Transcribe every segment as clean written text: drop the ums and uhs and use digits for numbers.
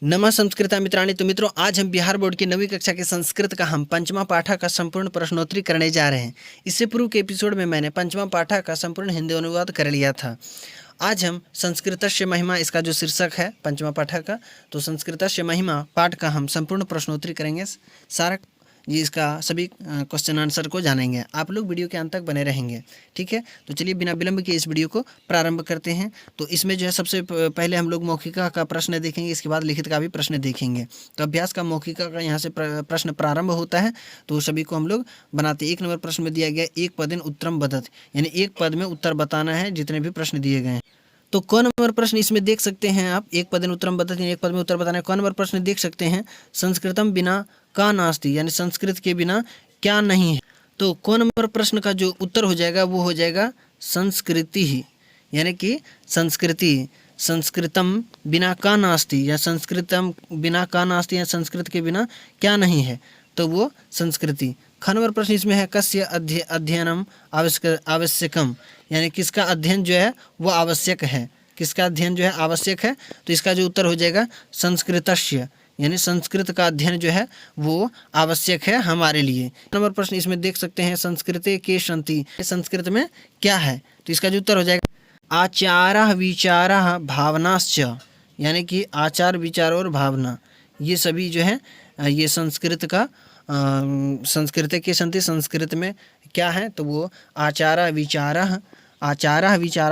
नमः संस्कृता मित्राणि। तो मित्रों, आज हम बिहार बोर्ड की 9वीं कक्षा के संस्कृत का हम पंचमा पाठा का संपूर्ण प्रश्नोत्तरी करने जा रहे हैं। इससे पूर्व के एपिसोड में मैंने पंचमा पाठा का संपूर्ण हिंदी अनुवाद कर लिया था। आज हम संस्कृतस्य महिमा, इसका जो शीर्षक है पंचमा पाठा का, तो संस्कृतस्य महिमा पाठ का हम संपूर्ण प्रश्नोत्तरी करेंगे। सारा ये इसका सभी क्वेश्चन आंसर को जानेंगे। आप लोग वीडियो के अंत तक बने रहेंगे, ठीक है। तो चलिए बिना विलंब के इस वीडियो को प्रारंभ करते हैं। तो इसमें जो है सबसे पहले हम लोग मौखिका का प्रश्न देखेंगे, इसके बाद लिखित का भी प्रश्न देखेंगे। तो अभ्यास का मौखिका का यहाँ से प्रश्न प्रारंभ होता है, तो सभी को हम लोग बनाते। 1 नंबर प्रश्न में दिया गया एक पदेन उत्तरम वदत, यानी एक पद में उत्तर बताना है जितने भी प्रश्न दिए गए हैं। तो कौन नंबर प्रश्न इसमें देख सकते हैं आप, एक पदेन उत्तरम वदत, एक पद में उत्तर बताना है। कौन नंबर प्रश्न देख सकते हैं, संस्कृतम बिना का नास्ति, यानी संस्कृत के बिना क्या नहीं है। तो कौन नंबर प्रश्न का जो उत्तर हो जाएगा वो हो जाएगा संस्कृति ही, यानी कि संस्कृति। संस्कृतम बिना का नास्ति, या संस्कृतम बिना का नास्ति, या संस्कृत के बिना क्या नहीं है, तो वो संस्कृति। ख नंबर प्रश्न इसमें है कस्य अध्ययनम आवश्यकम, यानी किसका अध्ययन जो है वो आवश्यक है, किसका अध्ययन जो है आवश्यक है। तो इसका जो उत्तर हो जाएगा संस्कृतस्य, यानी संस्कृत का अध्ययन जो है वो आवश्यक है हमारे लिए। नंबर प्रश्न इसमें देख सकते हैं संस्कृते के संति, संस्कृत में क्या है, तो इसका जो उत्तर हो जाएगा आचारः विचारः भावनाश्च, यानी कि आचार विचार और भावना ये सभी जो है ये संस्कृत का संस्कृते के संति, संस्कृत में क्या है, तो वो आचारः विचारः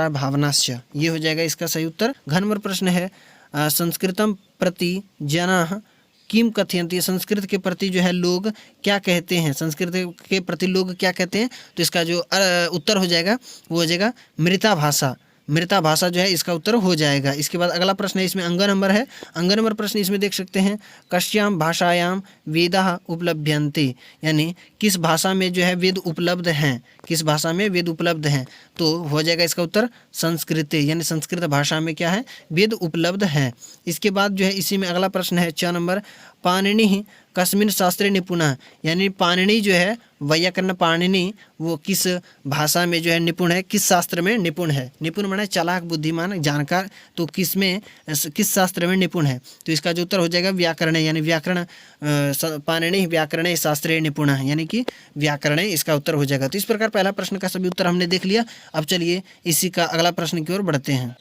भावनाश्च, ये हो जाएगा इसका सही उत्तर। घ नंबर प्रश्न है संस्कृतम प्रति जनाः किम कथयन्ति, संस्कृत के प्रति जो है लोग क्या कहते हैं, संस्कृत के प्रति लोग क्या कहते हैं। तो इसका जो उत्तर हो जाएगा वो हो जाएगा मृता भाषा, मृता भाषा जो है इसका उत्तर हो जाएगा। इसके बाद अगला प्रश्न है, इसमें अंग नंबर है। अंग नंबर प्रश्न इसमें देख सकते हैं कस्याम भाषायाम वेदाः उपलभ्यन्ते, यानी किस भाषा में जो है वेद उपलब्ध हैं, किस भाषा में वेद उपलब्ध हैं। तो हो जाएगा इसका उत्तर संस्कृत, यानी संस्कृत भाषा में क्या है वेद उपलब्ध है। इसके बाद जो है इसी में अगला प्रश्न है 6 नंबर पाणिनि कस्मिन् शास्त्रे निपुणः, यानी पाणिनि जो है वैयाकरण पाणिनि वो किस भाषा में जो है निपुण है, किस शास्त्र में निपुण है। निपुण माने चालाक, बुद्धिमान, जानकार, तो किस में किस शास्त्र में निपुण है। तो इसका जो उत्तर हो जाएगा व्याकरण, यानी व्याकरण पाणिनि व्याकरणे शास्त्रे निपुणः, यानी कि व्याकरण इसका उत्तर हो जाएगा। तो इस प्रकार पहला प्रश्न का सभी उत्तर हमने देख लिया। अब चलिए इसी का अगला प्रश्न की ओर बढ़ते हैं।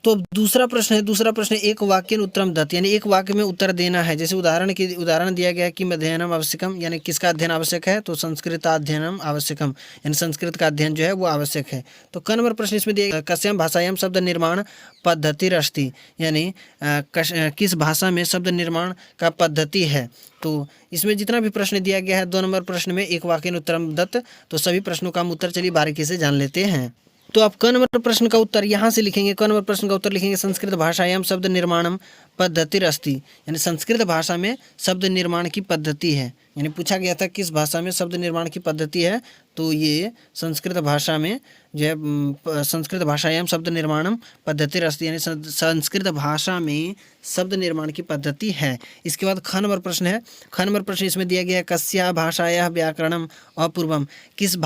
तो दूसरा प्रश्न है, दूसरा प्रश्न एक वाक्य उत्तरम दत्त, यानी एक वाक्य में उत्तर देना है। जैसे उदाहरण दिया गया है कि अध्ययनम आवश्यकम, यानी किसका अध्ययन आवश्यक है, तो संस्कृत अध्ययनम आवश्यकम, यानी संस्कृत का अध्ययन जो है वो आवश्यक है। तो क नंबर प्रश्न इसमें दिया कस्याम भाषायाम शब्द निर्माण पद्धतिरस्ति, यानी किस भाषा में शब्द निर्माण का पद्धति है। तो इसमें जितना भी प्रश्न दिया गया है 2 नंबर प्रश्न में एक वाक्य उत्तरम दत्त, तो सभी प्रश्नों का हम उत्तर चलिए बारीकी से जान लेते हैं। तो आप क नंबर प्रश्न का उत्तर यहाँ से लिखेंगे, क नंबर प्रश्न का उत्तर लिखेंगे संस्कृत भाषायाम शब्द निर्माणम पद्धतिरस्ति, यानी संस्कृत भाषा में शब्द निर्माण की पद्धति है। यानी पूछा गया था किस भाषा में शब्द निर्माण की पद्धति है, तो ये संस्कृत भाषा में जो है संस्कृत भाषायाम शब्द निर्माणम पद्धतिरस्ति, यानी संस्कृत भाषा में शब्द निर्माण की पद्धति है। इसके बाद ख नंबर प्रश्न है। ख नंबर प्रश्न इसमें दिया गया है कस्या भाषायाः व्याकरणम अपूर्वम, किस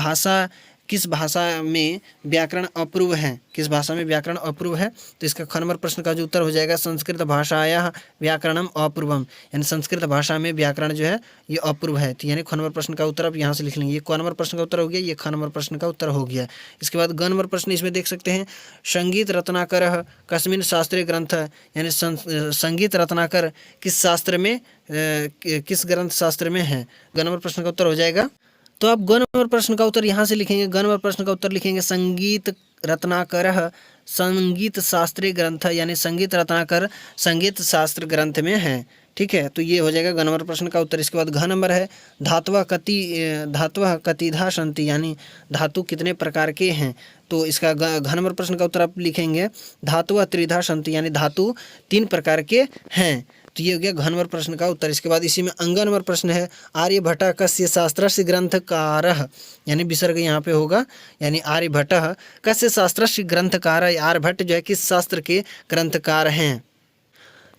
भाषा में व्याकरण अपूर्व है, किस भाषा में व्याकरण अपूर्व है। तो इसका ख नंबर प्रश्न का जो उत्तर हो जाएगा संस्कृत भाषायाः व्याकरणम अपूर्वम, यानी संस्कृत भाषा में व्याकरण जो है ये अपूर्व है। तो यानी ख नंबर प्रश्न का उत्तर आप यहाँ से लिख लेंगे। ये क नंबर प्रश्न का उत्तर हो गया, ये ख नंबर प्रश्न का उत्तर हो गया। इसके बाद ग नंबर प्रश्न इसमें देख सकते हैं संगीत रत्नाकर कस्मिन् शास्त्रे ग्रंथ, यानी संगीत रत्नाकर किस शास्त्र में किस ग्रंथ शास्त्र में है। ग नंबर प्रश्न का उत्तर हो जाएगा। तो आप ग नंबर प्रश्न का उत्तर यहाँ से लिखेंगे, ग नंबर प्रश्न का उत्तर लिखेंगे संगीत रत्नाकर संगीत शास्त्रीय ग्रंथ, यानी संगीत रत्नाकर संगीत शास्त्र ग्रंथ में है, ठीक है। तो ये हो जाएगा ग नंबर प्रश्न का उत्तर। इसके बाद घ नंबर है धातवः कतिधा सन्ति, यानी धातु कितने प्रकार के हैं। तो इसका घ नंबर प्रश्न का उत्तर आप लिखेंगे धातुः त्रिधा सन्ति, यानी धातु 3 प्रकार के हैं। तो ये हो गया घ नंबर प्रश्न का उत्तर। इसके बाद इसी में अंग नंबर प्रश्न है आर्यभट्टः कस्य शास्त्रस्य ग्रंथकारः, यानी विसर्ग यहाँ पे होगा, यानी आर्यभट्टः कस्य शास्त्रस्य ग्रंथकारः, आर्यभट्ट जो है किस शास्त्र के ग्रंथकार हैं।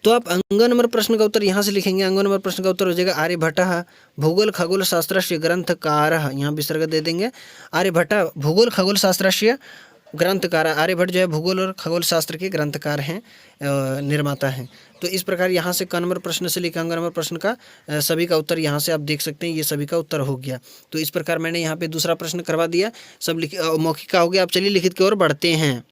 तो आप अंग नंबर प्रश्न का उत्तर यहाँ से लिखेंगे। अंग नंबर प्रश्न का उत्तर हो जाएगा आर्यभट्टः भूगोल खगोल शास्त्रस्य ग्रंथकारः, यहाँ विसर्ग दे देंगे। आर्यभट्टः भूगोल खगोल शास्त्रस्य ग्रंथकार है। आर्यभट्ट जो है भूगोल और खगोल शास्त्र के ग्रंथकार हैं, निर्माता हैं। तो इस प्रकार यहाँ से क नंबर प्रश्न से लेकर अंक नंबर प्रश्न का सभी का उत्तर यहाँ से आप देख सकते हैं, ये सभी का उत्तर हो गया। तो इस प्रकार मैंने यहाँ पे दूसरा प्रश्न करवा दिया, सब मौखिक का हो गया। अब चलिए लिखित की ओर बढ़ते हैं।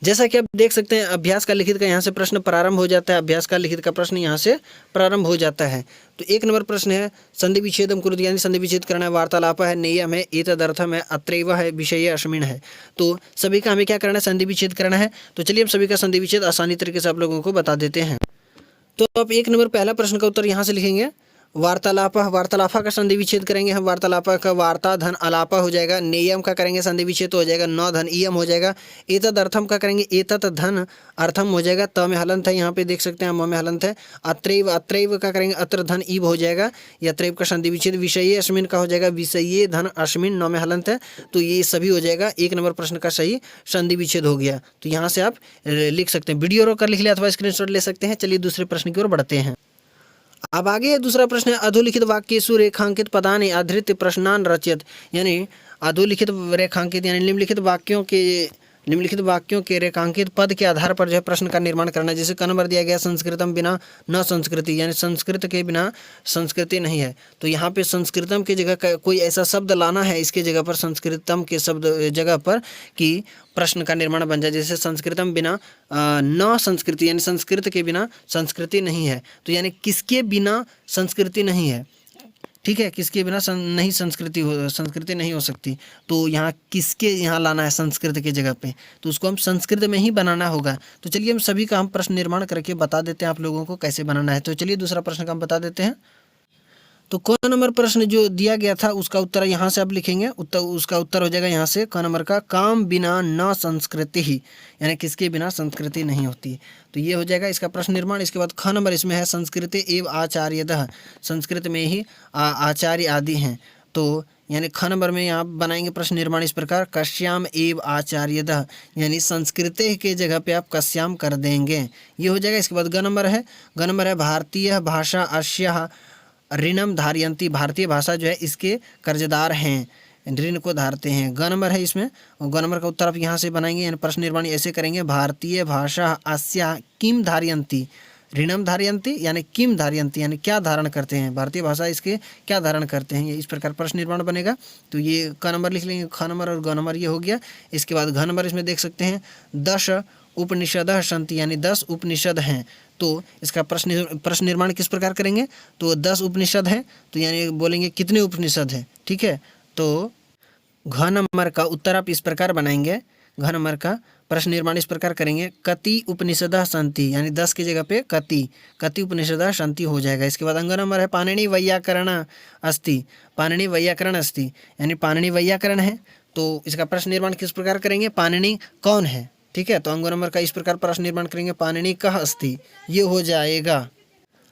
जैसा कि आप देख सकते हैं अभ्यास का लिखित का यहाँ से प्रश्न प्रारंभ हो जाता है। अभ्यास का लिखित का प्रश्न यहाँ से प्रारंभ हो जाता है। तो 1 नंबर प्रश्न है संधि विच्छेदम कुरुते, यानी संधि विच्छेद करना है। वार्तालाप है, नेयम है, एतदर्थम है, अत्रैव है, विषय अस्मिन् है। तो सभी का हमें क्या करना है, संधि विच्छेद करना है। तो चलिए हम सभी का संधि विच्छेद आसानी तरीके से आप लोगों को बता देते हैं। तो आप 1 नंबर पहला प्रश्न का उत्तर यहाँ से लिखेंगे वार्तालाप, वार्तालापा का संधि विच्छेद करेंगे हम। वार्तालापा का वार्ता धन अलापा हो जाएगा। नेयम का करेंगे संधि विच्छेद तो हो जाएगा न धन इयम हो जाएगा। एतद अर्थम का करेंगे एतत धन अर्थम हो जाएगा। त में हलंत है, यहाँ पे देख सकते हैं, म में हलंत है। अत्रैव, अत्रैव का करेंगे अत्र धन ईब हो जाएगा। या अत्रैव का संधि विच्छेद। विषये अस्मिन् का हो जाएगा विषये धन अस्मिन्, न में हलंत है। तो ये सभी हो जाएगा। 1 नंबर प्रश्न का सही संधि विच्छेद हो गया। तो यहाँ से आप लिख सकते हैं, वीडियो रोक कर लिख लिया अथवा स्क्रीनशॉट ले सकते हैं। चलिए दूसरे प्रश्न की ओर बढ़ते हैं। अब आगे है दूसरा प्रश्न है अधोलिखित वाक्येषु रेखांकित पदानि आधृत्य प्रश्नान रचयत, यानी अधोलिखित रेखांकित यानी निम्नलिखित वाक्यों के रेखांकित पद के आधार पर जो है प्रश्न का निर्माण करना है। जैसे क नंबर दिया गया संस्कृतम बिना न संस्कृति, यानी संस्कृत के बिना संस्कृति नहीं है। तो यहाँ पे संस्कृतम की जगह कोई ऐसा शब्द लाना है इसके जगह पर, संस्कृतम के शब्द जगह पर, कि प्रश्न का निर्माण बन जाए। जैसे संस्कृतम बिना न संस्कृति, यानी संस्कृत के बिना संस्कृति नहीं है। तो यानी किसके बिना संस्कृति नहीं है, ठीक है, किसके बिना नहीं संस्कृति नहीं हो सकती। तो यहाँ किसके यहाँ लाना है संस्कृत के जगह पे, तो उसको हम संस्कृत में ही बनाना होगा। तो चलिए हम सभी का हम प्रश्न निर्माण करके बता देते हैं आप लोगों को कैसे बनाना है। तो चलिए दूसरा प्रश्न का हम बता देते हैं। तो क नंबर प्रश्न जो दिया गया था उसका उत्तर यहाँ से आप लिखेंगे। उसका उत्तर हो जाएगा यहाँ से क नंबर का काम बिना न संस्कृति ही, यानी किसके बिना संस्कृति नहीं होती। तो ये हो जाएगा इसका प्रश्न निर्माण। इसके बाद ख नंबर इसमें है संस्कृति एव आचार्यतः, संस्कृत में ही आचार्य आदि हैं। तो यानी ख नंबर में यहाँ बनाएंगे प्रश्न निर्माण इस प्रकार, कश्याम एव आचार्यतः, यानी संस्कृति के जगह पे आप कश्याम कर देंगे, ये हो जाएगा। इसके बाद ग नंबर है भारतीय भाषा अस्याः ऋणम धारयन्ति, भारतीय भाषा जो है इसके कर्जदार हैं, ऋण को धारते हैं। ग नंबर है इसमें, ग नंबर का उत्तर आप यहाँ से बनाएंगे, यानी प्रश्न निर्माण ऐसे करेंगे, भारतीय भाषा अस्या किम धारयन्ति, ऋणम धारयन्ति यानी किम धारयन्ति, यानी क्या धारण करते हैं, भारतीय भाषा इसके क्या धारण करते हैं, ये इस प्रकार प्रश्न निर्माण बनेगा। तो ये क नंबर लिख लेंगे, ख नंबर और ग नंबर ये हो गया। इसके बाद घ नंबर इसमें देख सकते हैं 10 उपनिषदः सन्ति, यानी 10 उपनिषद हैं। तो इसका प्रश्न निर्माण किस प्रकार करेंगे, तो 10 उपनिषद हैं, तो यानी बोलेंगे कितने उपनिषद हैं, ठीक है। तो घ नंबर का उत्तर आप इस प्रकार बनाएंगे, घ नंबर का प्रश्न निर्माण इस प्रकार करेंगे, कति उपनिषदः सन्ति, यानी 10 की जगह पे कति उपनिषदः सन्ति हो जाएगा। इसके बाद अंग नंबर है पाणिनि वैयाकरण अस्ति, पाणिनि वैयाकरण अस्ति, यानी पाणिनि वैयाकरण है। तो इसका प्रश्न निर्माण किस प्रकार करेंगे, पाणिनि कौन है, ठीक है। तो अंग नंबर का इस प्रकार प्रश्न निर्माण करेंगे, पाणिनि कः अस्ति, ये हो जाएगा।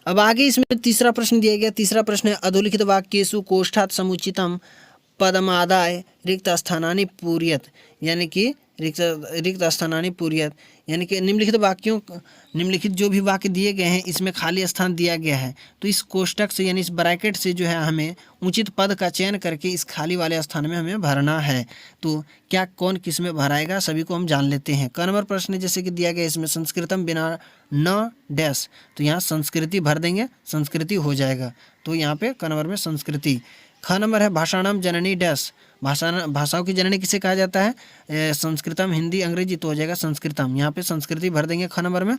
अब आगे इसमें तीसरा प्रश्न दिया गया। तीसरा प्रश्न है अधोलिखित वाक्येषु कोष्ठात् समुचितं पदमादाय रिक्त स्थानानि पूरयत, यानी कि रिक्त स्थानानि पूरयत, यानी कि निम्नलिखित जो भी वाक्य दिए गए हैं इसमें खाली स्थान दिया गया है। तो इस कोष्ठक से यानी इस ब्रैकेट से जो है हमें उचित पद का चयन करके इस खाली वाले स्थान में हमें भरना है। तो क्या कौन किस में भराएगा सभी को हम जान लेते हैं। क नंबर प्रश्न जैसे कि दिया गया इसमें संस्कृतम बिना न डैश, तो यहाँ संस्कृति भर देंगे, संस्कृति हो जाएगा। तो यहाँ पे क नंबर में संस्कृति। ख नंबर है भाषाणाम जननी डैश, भाषाओं की जननी किसे कहा जाता है, संस्कृतम हिंदी अंग्रेजी, तो हो जाएगा संस्कृतम, यहाँ पे संस्कृति भर देंगे ख नंबर में।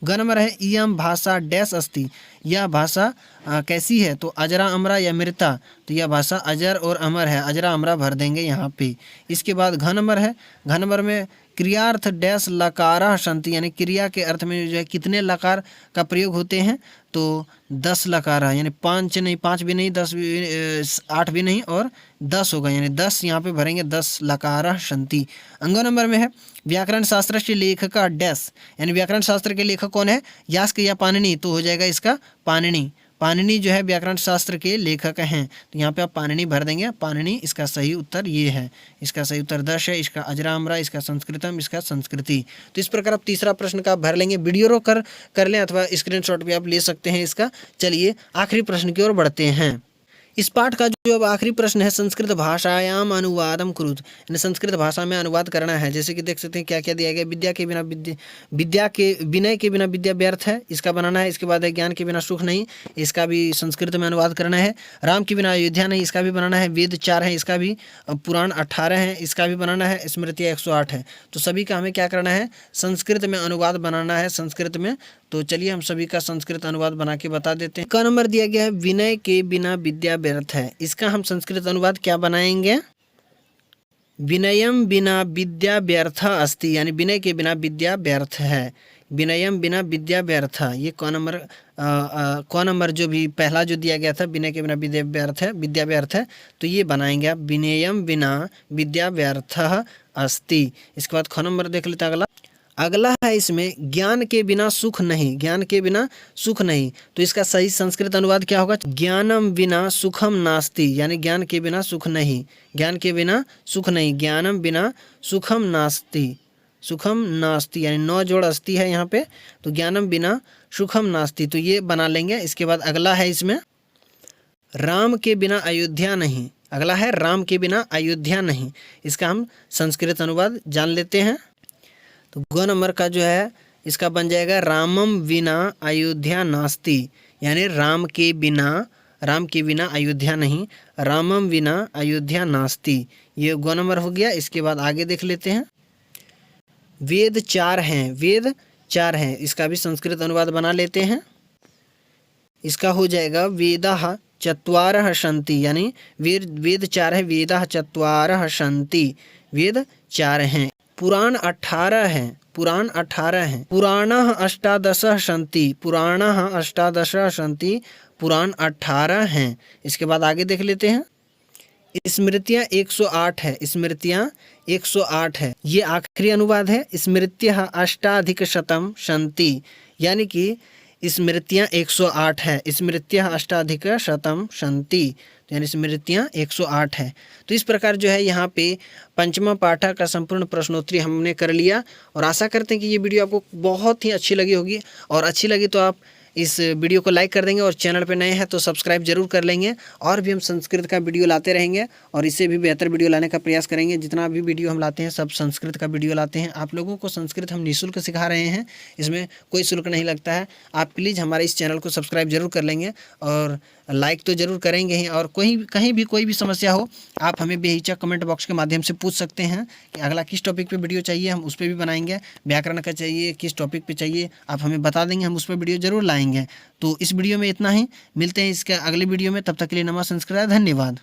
ग नंबर है इयम भाषा डैश अस्ति, यह भाषा कैसी है, तो अजरा अमरा या मृता, तो यह भाषा अजर और अमर है, अजरा अमरा भर देंगे यहाँ पे। इसके बाद घ नंबर है, घ नंबर में क्रियार्थ डैश लकारः सन्ति, यानी क्रिया के अर्थ में जो है कितने लकार का प्रयोग होते हैं, तो 10 लकार है, यानी 5 भी नहीं 10 भी 8 भी नहीं और 10 होगा, यानी 10 यहाँ पे भरेंगे, 10 लकारः सन्ति। अंग नंबर में है व्याकरण शास्त्र के लेखक डैश, यानी व्याकरण शास्त्र के लेखक कौन है, यास्क या पाणिनि, तो हो जाएगा इसका पाणिनि। पाणिनि जो है व्याकरण शास्त्र के लेखक हैं, तो यहाँ पे आप पाणिनि भर देंगे, पाणिनि। इसका सही उत्तर ये है, इसका सही उत्तर 10 है, इसका अजरामरा, इसका संस्कृतम, इसका संस्कृति। तो इस प्रकार आप तीसरा प्रश्न का भर लेंगे, वीडियो रोक कर लें अथवा स्क्रीनशॉट भी आप ले सकते हैं इसका। चलिए आखिरी प्रश्न की ओर बढ़ते हैं। इस पाठ का जो अब आखिरी प्रश्न है, संस्कृत भाषायाम अनुवादम कुरुत, यानी संस्कृत भाषा में अनुवाद करना है। जैसे कि देख सकते हैं क्या क्या दिया गया, विद्या के बिना विद्या के विनय के बिना विद्या व्यर्थ है, इसका बनाना है। इसके बाद है ज्ञान के बिना सुख नहीं, इसका भी संस्कृत में अनुवाद करना है। राम के बिना अयोध्या नहीं, इसका भी बनाना है। वेद 4 है, इसका भी। पुराण 18 है, इसका भी बनाना है। स्मृतियाँ 108 है। तो सभी का हमें क्या करना है, संस्कृत में अनुवाद बनाना है संस्कृत में। तो चलिए हम सभी का संस्कृत अनुवाद बना के बता देते हैं। का नंबर दिया गया है, विनय के बिना विद्या व्यर्थ है। इसका हम संस्कृत अनुवाद क्या बनाएंगे, विनयम बिना विद्या व्यर्थ अस्ति, यानी विनय के बिना विद्या व्यर्थ है। विनयम बिना विद्या व्यर्थ, ये क नंबर जो भी पहला जो दिया गया था, विनय के बिना विद्या व्यर्थ है, तो ये बनाएंगे आप, विनयम बिना विद्या व्यर्थ अस्ति। इसके बाद ख नंबर देख लेते हैं। अगला है इसमें, ज्ञान के बिना सुख नहीं, ज्ञान के बिना सुख नहीं। तो इसका सही संस्कृत अनुवाद क्या होगा, ज्ञानम बिना सुखम नास्ति, यानी ज्ञान के बिना सुख नहीं, ज्ञान के बिना सुख नहीं, ज्ञानम बिना सुखम नास्ति, सुखम नास्ति, यानी 9 जोड़ अस्ति है यहाँ पे, तो ज्ञानम बिना सुखम नास्ति, तो ये बना लेंगे। इसके बाद अगला है इसमें, राम के बिना अयोध्या नहीं। अगला है राम के बिना अयोध्या नहीं, इसका हम संस्कृत अनुवाद जान लेते हैं। तो ग नंबर का जो है इसका बन जाएगा, रामम बिना अयोध्या नास्ति, यानी राम के बिना अयोध्या नहीं, रामम बिना अयोध्या नास्ति, ये ग नंबर हो गया। इसके बाद आगे देख लेते हैं, वेद 4 हैं, वेद 4 हैं, इसका भी संस्कृत अनुवाद बना लेते हैं। इसका हो जाएगा, वेदाः चत्वारः सन्ति, यानी वेद 4 है, वेदाः चत्वारः सन्ति, वेद 4 हैं। पुराण 18 हैं, पुराण 18 हैं। पुराणः अष्टादशः सन्ति, पुराणः अष्टादशः सन्ति, पुराण 18 हैं। इसके बाद आगे देख लेते हैं, स्मृतियाँ 108 है, स्मृतियाँ 108 है, ये आखिरी अनुवाद है। स्मृत्यः अष्टाधिकशतं सन्ति, यानी कि स्मृतियाँ 108 है, स्मृत्यः अष्टाधिकशतं सन्ति, यानी स्मृतियाँ 108 है। तो इस प्रकार जो है यहाँ पे पंचमा पाठा का संपूर्ण प्रश्नोत्तरी हमने कर लिया, और आशा करते हैं कि ये वीडियो आपको बहुत ही अच्छी लगी होगी, और अच्छी लगी तो आप इस वीडियो को लाइक कर देंगे, और चैनल पे नए हैं तो सब्सक्राइब जरूर कर लेंगे। और भी हम संस्कृत का वीडियो लाते रहेंगे, और इससे भी बेहतर वीडियो लाने का प्रयास करेंगे। जितना भी वीडियो हम लाते हैं सब संस्कृत का वीडियो लाते हैं। आप लोगों को संस्कृत हम निःशुल्क सिखा रहे हैं, इसमें कोई शुल्क नहीं लगता है। आप प्लीज़ हमारे इस चैनल को सब्सक्राइब जरूर कर लेंगे, और लाइक तो ज़रूर करेंगे ही। और कहीं भी कोई भी समस्या हो, आप हमें बेहिचक कमेंट बॉक्स के माध्यम से पूछ सकते हैं कि अगला किस टॉपिक पे वीडियो चाहिए, हम उस पर भी बनाएंगे। व्याकरण का चाहिए, किस टॉपिक पे चाहिए, आप हमें बता देंगे, हम उस पर वीडियो ज़रूर लाएंगे। तो इस वीडियो में इतना ही, मिलते हैं इसके अगले वीडियो में। तब तक के लिए नमः संस्कृत, धन्यवाद।